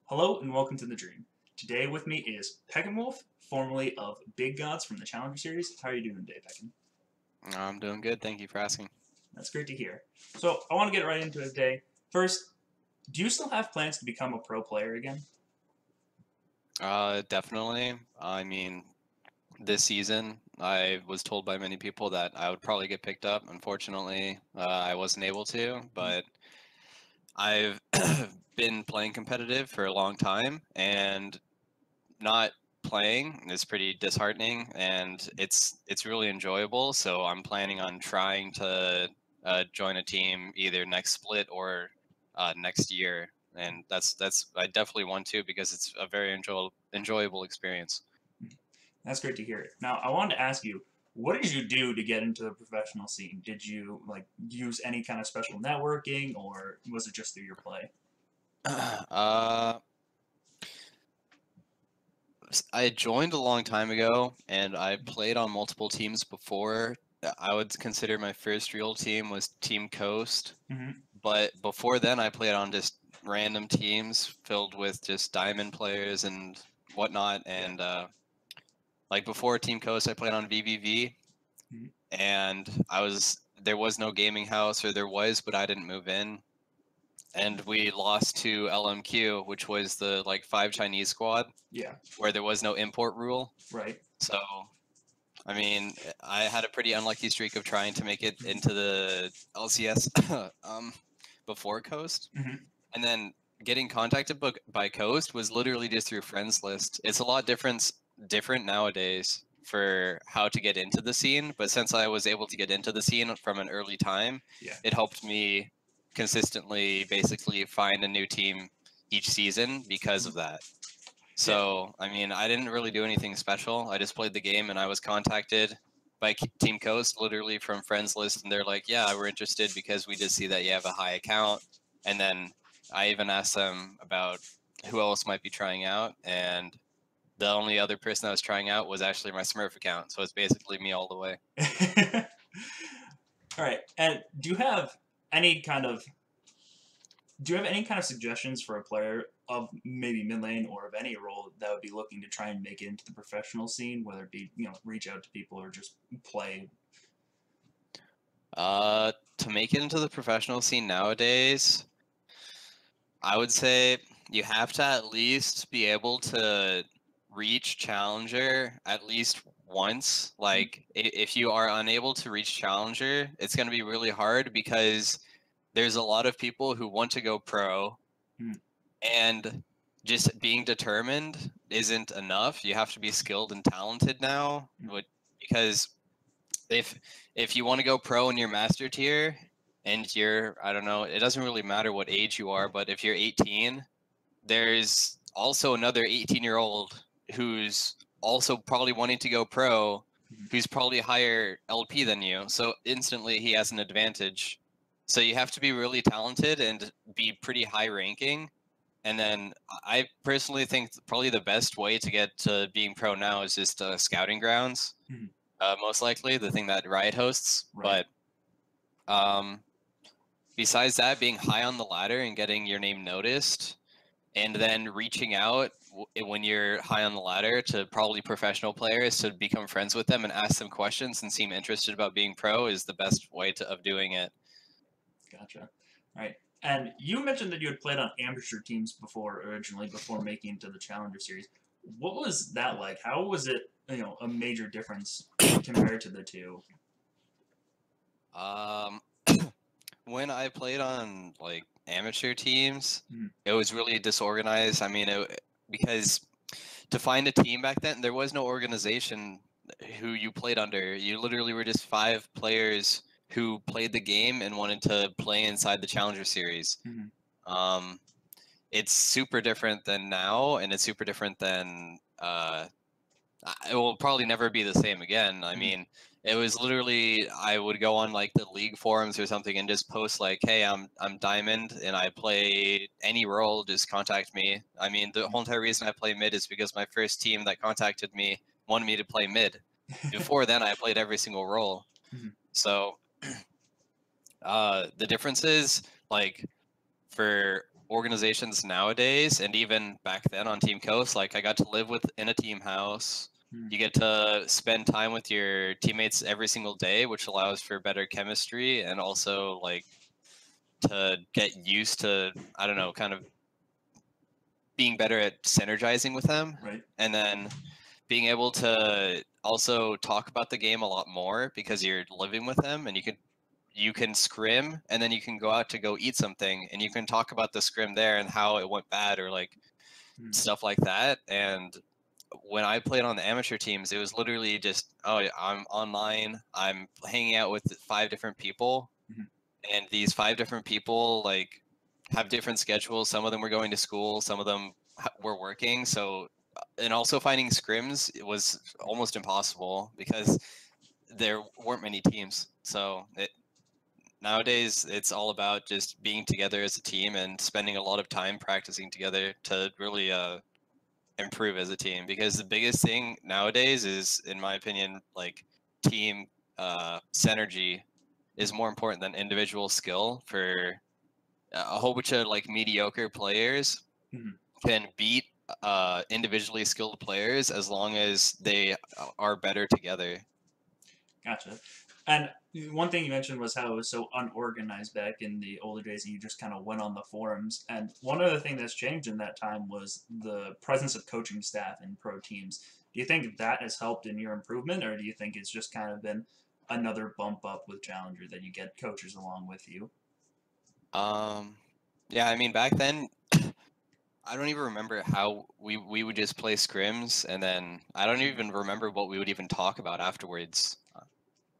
Hello and welcome to The Dream. Today with me is Pekin Woof, formerly of Big Gods from the Challenger Series. How are you doing today, Pekin? I'm doing good. Thank you for asking. That's great to hear. So I want to get right into it today. First, do you still have plans to become a pro player again? Definitely. I mean, this season, I was told by many people that I would probably get picked up. Unfortunately, I wasn't able to, but I've been playing competitive for a long time, and not playing is pretty disheartening, and it's really enjoyable. So I'm planning on trying to join a team either next split or next year, and that's I definitely want to because it's a very enjoyable experience. That's great to hear. Now I wanted to ask you, what did you do to get into the professional scene? Did you use any kind of special networking, or was it just through your play? uh, I joined a long time ago, and I played on multiple teams before. I would consider my first real team was Team Coast. Mm-hmm. But before then, I played on just random teams filled with just diamond players and whatnot. Yeah. And like before Team Coast, I played on VVV, Mm-hmm. and there was no gaming house, or there was, but I didn't move in. And we lost to LMQ, which was the like five Chinese squad, Yeah. where there was no import rule. Right. So I mean, I had a pretty unlucky streak of trying to make it into the LCS before Coast. Mm-hmm. And then getting contacted by Coast was literally just through friends list. It's a lot different nowadays for how to get into the scene, but since I was able to get into the scene from an early time, Yeah. it helped me consistently basically find a new team each season because of that. Yeah. So, I mean, I didn't really do anything special. I just played the game and I was contacted by Team Coast literally from friends list, and they're like, "Yeah, we're interested because we just see that you have a high account." And then I even asked them about who else might be trying out, and the only other person that was trying out was actually my Smurf account. So it's basically me all the way. All right. And any kind of do you have any kind of suggestions for a player of maybe mid lane or of any role that would be looking to try and make it into the professional scene, whether it be reach out to people or just play? To make it into the professional scene nowadays, I would say you have to at least be able to reach Challenger at least once. Like, if you are unable to reach Challenger, it's going to be really hard because there's a lot of people who want to go pro, Hmm. and just being determined isn't enough. You have to be skilled and talented now, because if if you want to go pro in your master tier and you're, I don't know, it doesn't really matter what age you are, but if you're 18, there's also another 18-year-old who's also probably wanting to go pro, who's probably higher LP than you, so instantly he has an advantage. So you have to be really talented and be pretty high ranking. And then I personally think probably the best way to get to being pro now is just scouting grounds, Mhm. most likely the thing that Riot hosts. Right. But um, besides that, being high on the ladder and getting your name noticed, and then reaching out when you're high on the ladder to probably professional players to become friends with them and ask them questions and seem interested about being pro is the best way of doing it. Gotcha. All right. And you mentioned that you had played on amateur teams before, originally, before making it to the Challenger Series. What was that like? How was it, a major difference compared to the two? Um, when I played on like amateur teams, Mhm. it was really disorganized. I mean, because to find a team back then, there was no organization who you played under. You literally were just five players who played the game and wanted to play inside the Challenger Series. Mhm. Um, it's super different than now, and it's super different than it will probably never be the same again. I Mhm. mean, it was literally I would go on like the league forums or something and just post like, "Hey, I'm Diamond and I play any role. Just contact me." I mean, the whole entire reason I play mid is because my first team that contacted me wanted me to play mid. Before then, I played every single role. Mhm. So the differences, like for organizations nowadays, and even back then on Team Coast, like I got to live in a team house. You get to spend time with your teammates every single day, which allows for better chemistry and also like to get used to, I don't know, kind of being better at synergizing with them. Right. And then being able to also talk about the game a lot more because you're living with them, and you can scrim, and then you can go out to go eat something, and you can talk about the scrim there and how it went bad or like stuff like that. And when I played on the amateur teams, it was literally just, oh, I'm online, I'm hanging out with 5 different people, and these 5 different people like have different schedules. Some of them were going to school, some of them were working. So, and also finding scrims, it was almost impossible because there weren't many teams. So nowadays it's all about just being together as a team and spending a lot of time practicing together to really improve as a team, because the biggest thing nowadays is, in my opinion, like team synergy is more important than individual skill. For a whole bunch of like mediocre players can beat individually skilled players as long as they are better together. Gotcha. And one thing you mentioned was how it was so unorganized back in the older days, and you just kind of went on the forums. And one other thing that's changed in that time was the presence of coaching staff in pro teams. Do you think that has helped in your improvement, or do you think it's just kind of been another bump up with Challenger that you get coaches along with you? Yeah, I mean, back then, I don't even remember how we would just play scrims, and then I don't even remember what we would even talk about afterwards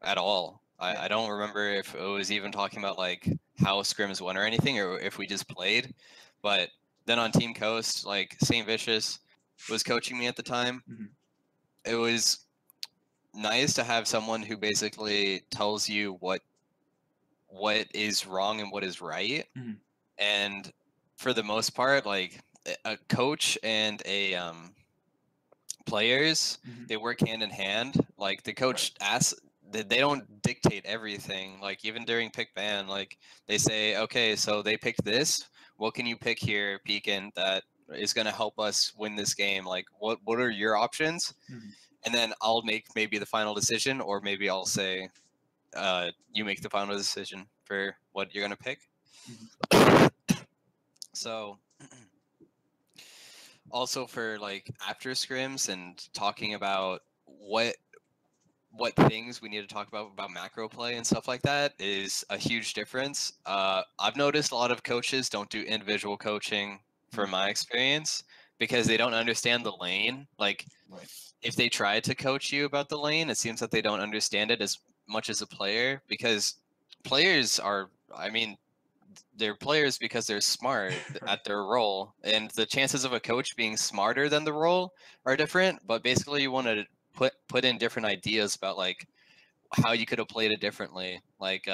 at all. I don't remember if it was even talking about like how scrims went or anything, or if we just played. But then on Team Coast, like St. Vicious was coaching me at the time. It was nice to have someone who basically tells you what is wrong and what is right. And for the most part, like a coach and a players, they work hand in hand. Like the coach asks, they don't dictate everything. Like even during pick ban, like they say, okay, so they picked this. What can you pick here, Pekin, that is going to help us win this game? Like what are your options? And then I'll make maybe the final decision, or maybe I'll say, you make the final decision for what you're going to pick. So also for like after scrims and talking about what things we need to talk about macro play and stuff like that is a huge difference. I've noticed a lot of coaches don't do individual coaching, from my experience, because they don't understand the lane. Like if they try to coach you about the lane, it seems that they don't understand it as much as a player, because players are, I mean, they're players because they're smart at their role, and the chances of a coach being smarter than the role are different. But basically you want to put in different ideas about like how you could have played it differently. Like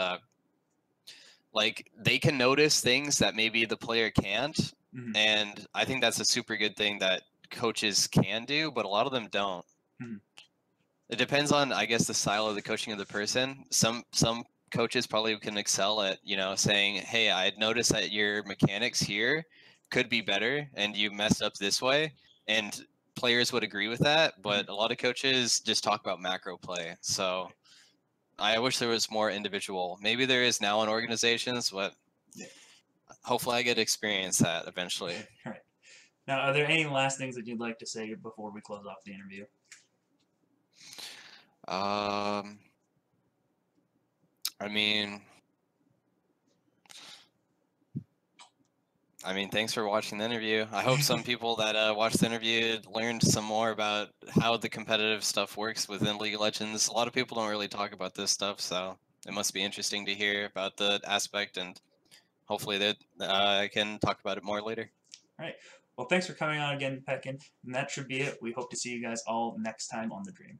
they can notice things that maybe the player can't, and I think that's a super good thing that coaches can do, but a lot of them don't. It depends on, I guess, the style of the coaching of the person. Some coaches probably can excel at, saying, hey, I noticed that your mechanics here could be better and you messed up this way, and players would agree with that. But a lot of coaches just talk about macro play. So I wish there was more individual. Maybe there is now in organizations, but hopefully I get to experience that eventually. All right. Now, are there any last things that you'd like to say before we close off the interview? I mean, thanks for watching the interview. I hope some people that watched the interview learned some more about how the competitive stuff works within League of Legends. A lot of people don't really talk about this stuff, so it must be interesting to hear about the aspect, and hopefully that I can talk about it more later. All right. Well, thanks for coming on again, Pekin. And that should be it. We hope to see you guys all next time on The Dream.